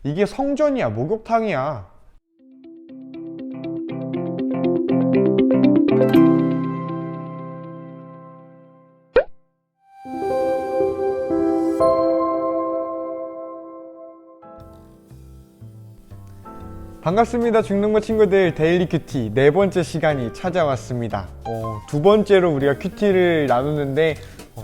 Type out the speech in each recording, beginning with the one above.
이게 성전이야, 목욕탕이야. 반갑습니다, 중등부 친구들. 데일리 큐티 네 번째 시간이 찾아왔습니다. 두 번째로 우리가 큐티를 나누는데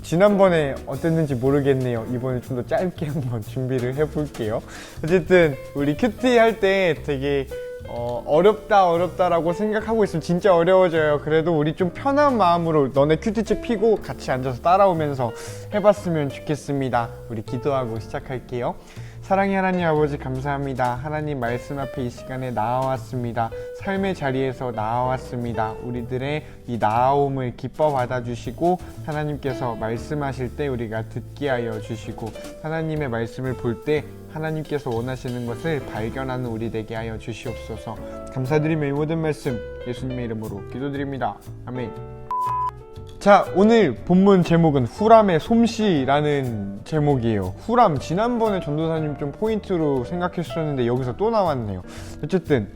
지난번에 어땠는지 모르겠네요. 이번에 좀 더 짧게 한번 준비를 해볼게요. 어쨌든 우리 큐티 할 때 되게 어렵다라고 생각하고 있으면 진짜 어려워져요. 그래도 우리 좀 편한 마음으로 너네 큐티책 피고 같이 앉아서 따라오면서 해봤으면 좋겠습니다. 우리 기도하고 시작할게요. 사랑의 하나님 아버지, 감사합니다. 하나님 말씀 앞에 이 시간에 나와왔습니다. 삶의 자리에서 나와왔습니다. 우리들의 이 나아옴을 기뻐 받아주시고 하나님께서 말씀하실 때 우리가 듣게 하여 주시고 하나님의 말씀을 볼 때 하나님께서 원하시는 것을 발견하는 우리 되게 하여 주시옵소서. 감사드리며 이 모든 말씀 예수님의 이름으로 기도드립니다. 아멘. 자, 오늘 본문 제목은 후람의 솜씨라는 제목이에요. 후람, 지난번에 전도사님 좀 포인트로 생각했었는데 여기서 또 나왔네요. 어쨌든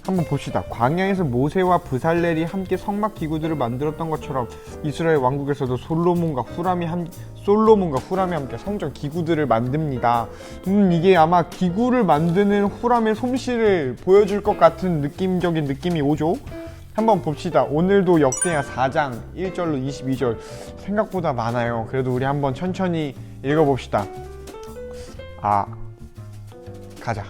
한번 봅시다. 광야에서 모세와 브살렐이 함께 성막 기구들을 만들었던 것처럼 이스라엘 왕국에서도 솔로몬과 후람이 함께 성전 기구들을 만듭니다. 이게 아마 기구를 만드는 후람의 솜씨를 보여줄 것 같은 느낌적인 느낌이 오죠? 한번 봅시다. 오늘도 역대하 4장 1절로 22절 생각보다 많아요. 그래도 우리 한번 천천히 읽어봅시다. 가자.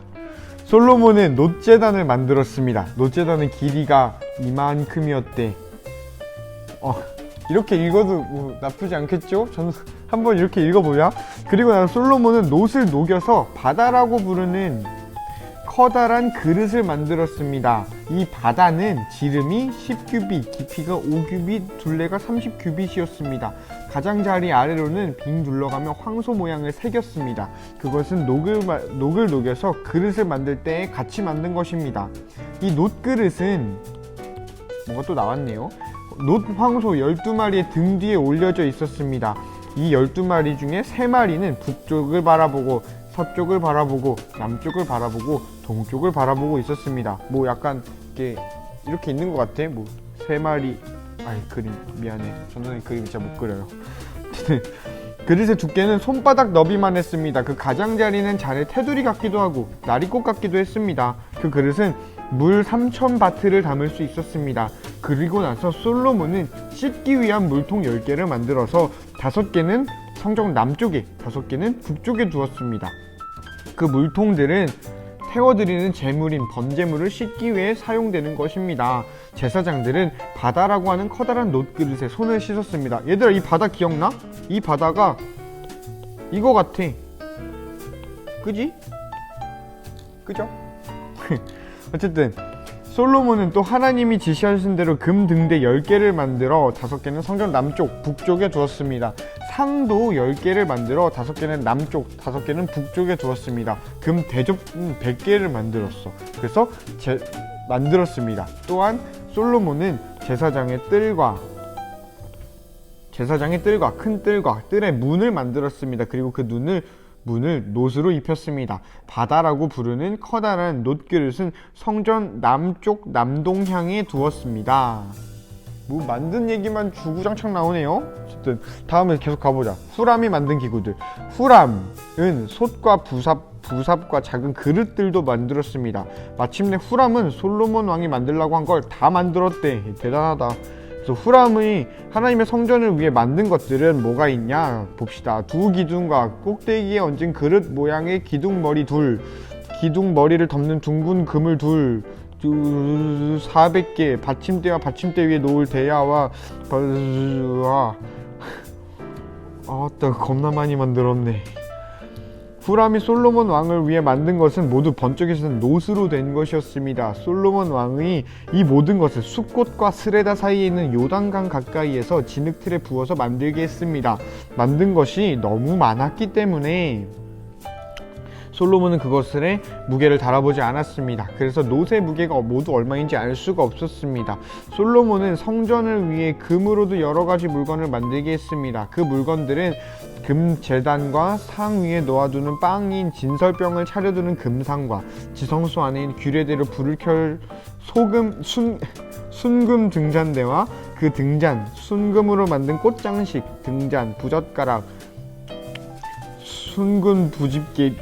솔로몬은 놋제단을 만들었습니다. 놋제단의 길이가 이만큼이었대. 이렇게 읽어도 나쁘지 않겠죠? 저는 한번 이렇게 읽어보자. 그리고 나서 솔로몬은 놋을 녹여서 바다라고 부르는 커다란 그릇을 만들었습니다. 이 바다는 지름이 10규빗, 깊이가 5규빗, 둘레가 30규빗이었습니다. 가장자리 아래로는 빙 둘러가며 황소 모양을 새겼습니다. 그것은 녹을 녹여서 그릇을 만들 때 같이 만든 것입니다. 이 놋그릇은 뭔가 또 나왔네요. 놋 황소 12마리의 등 뒤에 올려져 있었습니다. 이 12마리 중에 3마리는 북쪽을 바라보고 서쪽을 바라보고 남쪽을 바라보고 동쪽을 바라보고 있었습니다. 뭐 약간 이렇게 있는 것 같아. 뭐 3마리. 그림 미안해. 저는 그림 진짜 못 그려요. 그릇의 두께는 손바닥 너비만 했습니다. 그 가장자리는 잔의 테두리 같기도 하고 나리꽃 같기도 했습니다. 그 그릇은 물 3,000바트를 담을 수 있었습니다. 그리고 나서 솔로몬은 씻기 위한 물통 10개를 만들어서 5개는 성전 남쪽에, 5개는 북쪽에 두었습니다. 그 물통들은 태워드리는 제물인 번제물을 씻기 위해 사용되는 것입니다. 제사장들은 바다라고 하는 커다란 놋그릇에 손을 씻었습니다. 얘들아, 이 바다 기억나? 이 바다가 이거 같아. 그지? 그죠? 어쨌든 솔로몬은 또 하나님이 지시하신 대로 금 등대 10개를 만들어 5개는 성전 남쪽, 북쪽에 두었습니다. 상도 10개를 만들어 5개는 남쪽, 5개는 북쪽에 두었습니다. 금 대접 100개를 만들었어. 그래서 만들었습니다. 또한 솔로몬은 제사장의 뜰과 큰 뜰과 뜰의 문을 만들었습니다. 그리고 그 문을 놋으로 입혔습니다. 바다라고 부르는 커다란 놋그릇은 성전 남쪽 남동향에 두었습니다. 뭐 만든 얘기만 주구장창 나오네요. 어쨌든 다음에 계속 가보자. 후람이 만든 기구들. 후람은 솥과 부삽과 작은 그릇들도 만들었습니다. 마침내 후람은 솔로몬 왕이 만들라고 한 걸 다 만들었대. 대단하다. 그래서 후람이 하나님의 성전을 위해 만든 것들은 뭐가 있냐 봅시다. 두 기둥과 꼭대기에 얹은 그릇 모양의 기둥머리 둘, 기둥머리를 덮는 둥근 그물 둘, 400개, 받침대와 받침대 위에 놓을 대야와 겁나 많이 만들었네. 후람이 솔로몬 왕을 위해 만든 것은 모두 번쩍이는 놋으로 된 것이었습니다. 솔로몬 왕이 이 모든 것을 숲꽃과 스레다 사이에 있는 요단강 가까이에서 진흙틀에 부어서 만들게 했습니다. 만든 것이 너무 많았기 때문에 솔로몬은 그것에 무게를 달아보지 않았습니다. 그래서 놋의 무게가 모두 얼마인지 알 수가 없었습니다. 솔로몬은 성전을 위해 금으로도 여러 가지 물건을 만들게 했습니다. 그 물건들은 금 제단과 상 위에 놓아두는 빵인 진설병을 차려두는 금상과 지성소 안에 있는 규례대로 불을 켤 순금 등잔대와 그 등잔, 순금으로 만든 꽃장식, 등잔, 부젓가락, 순금 부집게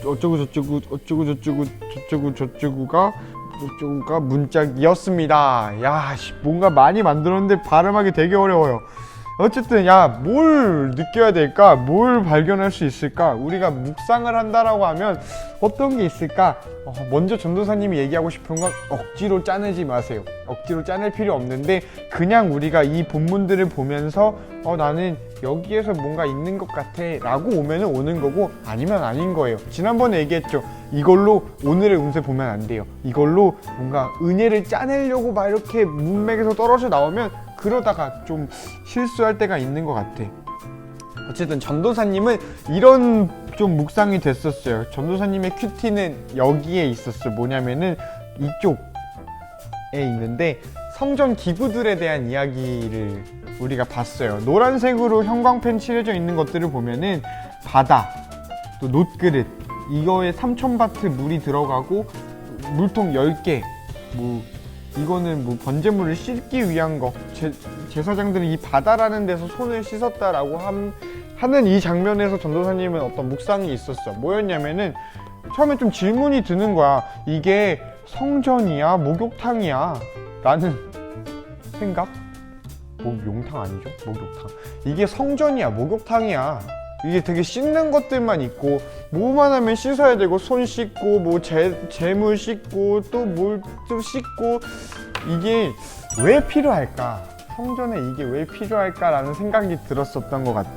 저쩌구가 문짝이었습니다. 야, 뭔가 많이 만들었는데 발음하기 되게 어려워요. 어쨌든 뭘 느껴야 될까? 뭘 발견할 수 있을까? 우리가 묵상을 한다라고 하면 어떤 게 있을까? 먼저 전도사님이 얘기하고 싶은 건 억지로 짜내지 마세요. 억지로 짜낼 필요 없는데 그냥 우리가 이 본문들을 보면서 나는 여기에서 뭔가 있는 것 같아 라고 오면은 오는 거고, 아니면 아닌 거예요. 지난번에 얘기했죠. 이걸로 오늘의 운세 보면 안 돼요. 이걸로 뭔가 은혜를 짜내려고 막 이렇게 문맥에서 떨어져 나오면 그러다가 좀 실수할 때가 있는 것 같아. 어쨌든 전도사님은 이런 좀 묵상이 됐었어요. 전도사님의 큐티는 여기에 있었어요. 뭐냐면은 이쪽에 있는데 성전 기구들에 대한 이야기를 우리가 봤어요. 노란색으로 형광펜 칠해져 있는 것들을 보면은 바다, 또 놋그릇, 이거에 3000바트 물이 들어가고 물통 10개, 이거는 번제물을 씻기 위한 거. 제사장들이 이 바다라는 데서 손을 씻었다라고 하는 이 장면에서 전도사님은 어떤 묵상이 있었어. 뭐였냐면은 처음에 좀 질문이 드는 거야. 이게 성전이야? 목욕탕이야? 라는 생각? 용탕 아니죠? 목욕탕. 이게 성전이야? 목욕탕이야? 이게 되게 씻는 것들만 있고, 뭐만 하면 씻어야 되고, 손 씻고, 재물 씻고, 또 뭘 또 씻고, 이게 왜 필요할까? 성전에 이게 왜 필요할까라는 생각이 들었었던 것 같아.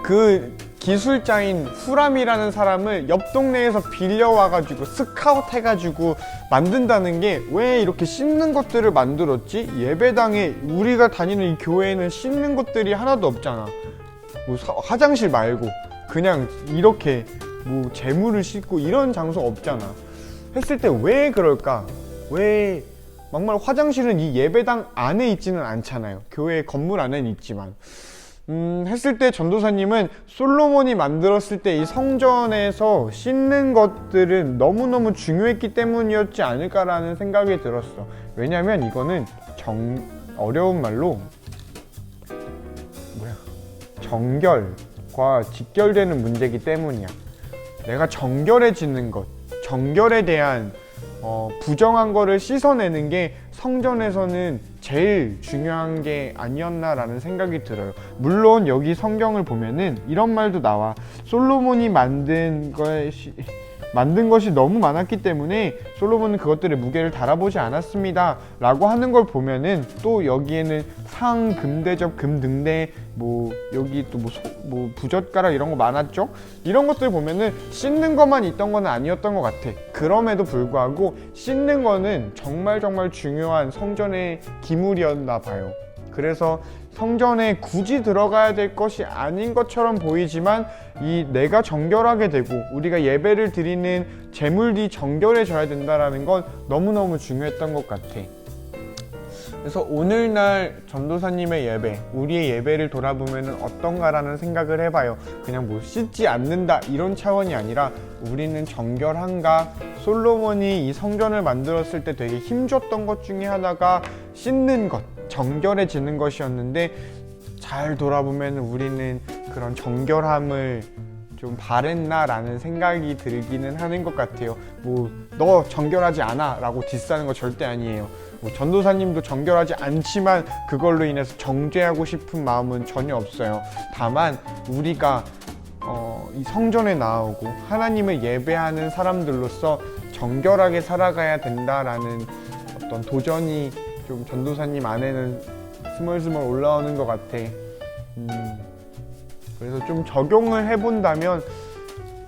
그 기술자인 후람이라는 사람을 옆 동네에서 빌려와가지고 스카웃 해가지고 만든다는 게 왜 이렇게 씻는 것들을 만들었지? 예배당에 우리가 다니는 이 교회에는 씻는 것들이 하나도 없잖아. 화장실 말고 그냥 이렇게 재물을 씻고 이런 장소 없잖아. 했을 때 왜 그럴까? 왜 막말 화장실은 이 예배당 안에 있지는 않잖아요. 교회 건물 안에는 있지만. 했을 때 전도사님은 솔로몬이 만들었을 때 이 성전에서 씻는 것들은 너무너무 중요했기 때문이었지 않을까라는 생각이 들었어. 왜냐면 이거는 어려운 말로 정결과 직결되는 문제이기 때문이야. 내가 정결해지는 것, 정결에 대한 부정한 거를 씻어내는 게 성전에서는 제일 중요한 게 아니었나라는 생각이 들어요. 물론 여기 성경을 보면은 이런 말도 나와. 솔로몬이 만든 것이 너무 많았기 때문에 솔로몬은 그것들의 무게를 달아보지 않았습니다 라고 하는 걸 보면은, 또 여기에는 상, 금대접, 금등대, 여기 또 부젓가락 이런 거 많았죠? 이런 것들 보면은 씻는 것만 있던 건 아니었던 것 같아. 그럼에도 불구하고 씻는 거는 정말 중요한 성전의 기물이었나 봐요. 그래서 성전에 굳이 들어가야 될 것이 아닌 것처럼 보이지만 내가 정결하게 되고 우리가 예배를 드리는 제물이 정결해져야 된다는 건 너무너무 중요했던 것 같아. 그래서 오늘날 전도사님의 예배, 우리의 예배를 돌아보면 어떤가라는 생각을 해봐요. 그냥 씻지 않는다 이런 차원이 아니라 우리는 정결한가? 솔로몬이 이 성전을 만들었을 때 되게 힘줬던 것 중에 하나가 씻는 것, 정결해지는 것이었는데, 잘 돌아보면 우리는 그런 정결함을 좀 바랬나 라는 생각이 들기는 하는 것 같아요. 너 정결하지 않아 라고 디스하는 거 절대 아니에요. 전도사님도 정결하지 않지만 그걸로 인해서 정죄하고 싶은 마음은 전혀 없어요. 다만 우리가 이 성전에 나오고 하나님을 예배하는 사람들로서 정결하게 살아가야 된다라는 어떤 도전이 좀 전도사님 안에는 스멀스멀 올라오는 것 같아. 그래서 좀 적용을 해본다면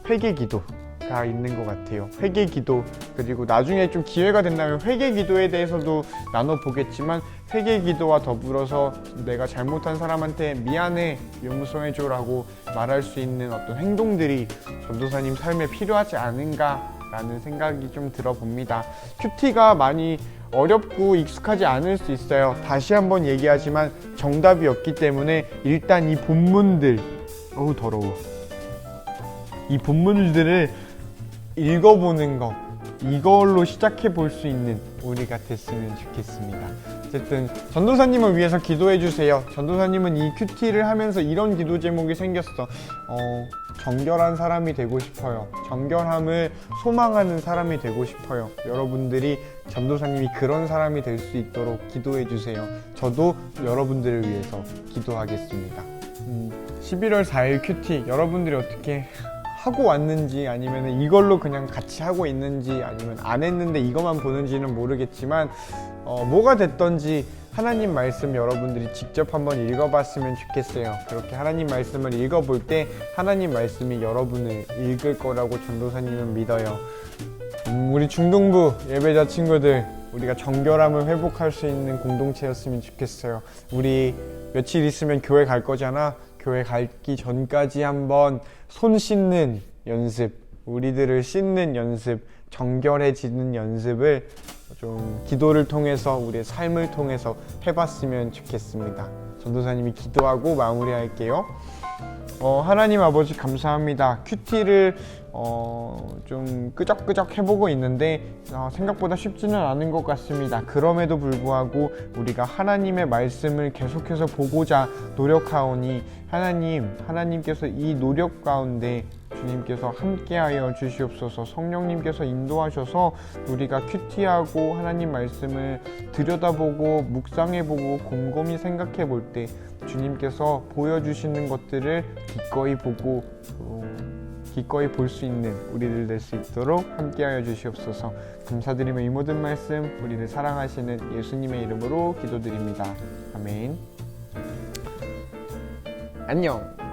회개기도가 있는 것 같아요. 회개기도, 그리고 나중에 좀 기회가 된다면 회개기도에 대해서도 나눠보겠지만, 세계 기도와 더불어서 내가 잘못한 사람한테 미안해, 용서해줘 라고 말할 수 있는 어떤 행동들이 전도사님 삶에 필요하지 않은가라는 생각이 좀 들어봅니다. 큐티가 많이 어렵고 익숙하지 않을 수 있어요. 다시 한번 얘기하지만 정답이 없기 때문에 일단 이 본문들, 어우 더러워, 이 본문들을 읽어보는 거, 이걸로 시작해 볼 수 있는 우리가 됐으면 좋겠습니다. 어쨌든 전도사님을 위해서 기도해 주세요. 전도사님은 이 큐티를 하면서 이런 기도 제목이 생겼어. 정결한 사람이 되고 싶어요. 정결함을 소망하는 사람이 되고 싶어요. 여러분들이 전도사님이 그런 사람이 될 수 있도록 기도해 주세요. 저도 여러분들을 위해서 기도하겠습니다. 11월 4일 큐티 여러분들이 어떻게 하고 왔는지, 아니면 이걸로 그냥 같이 하고 있는지, 아니면 안 했는데 이것만 보는지는 모르겠지만 뭐가 됐던지 하나님 말씀 여러분들이 직접 한번 읽어봤으면 좋겠어요. 그렇게 하나님 말씀을 읽어볼 때 하나님 말씀이 여러분을 읽을 거라고 전도사님은 믿어요. 우리 중동부 예배자 친구들, 우리가 정결함을 회복할 수 있는 공동체였으면 좋겠어요. 우리 며칠 있으면 교회 갈 거잖아. 교회 가기 전까지 한번 손 씻는 연습, 우리들을 씻는 연습, 정결해지는 연습을 좀 기도를 통해서, 우리의 삶을 통해서 해봤으면 좋겠습니다. 전도사님이 기도하고 마무리할게요. 하나님 아버지 감사합니다. 큐티를 좀 끄적끄적 해보고 있는데 생각보다 쉽지는 않은 것 같습니다. 그럼에도 불구하고 우리가 하나님의 말씀을 계속해서 보고자 노력하오니 하나님께서 이 노력 가운데 주님께서 함께하여 주시옵소서. 성령님께서 인도하셔서 우리가 큐티하고 하나님 말씀을 들여다보고 묵상해보고 곰곰이 생각해볼 때 주님께서 보여주시는 것들을 기꺼이 보고 기꺼이 볼 수 있는 우리들 될 수 있도록 함께하여 주시옵소서. 감사드리며 이 모든 말씀 우리를 사랑하시는 예수님의 이름으로 기도드립니다. 아멘. 안녕.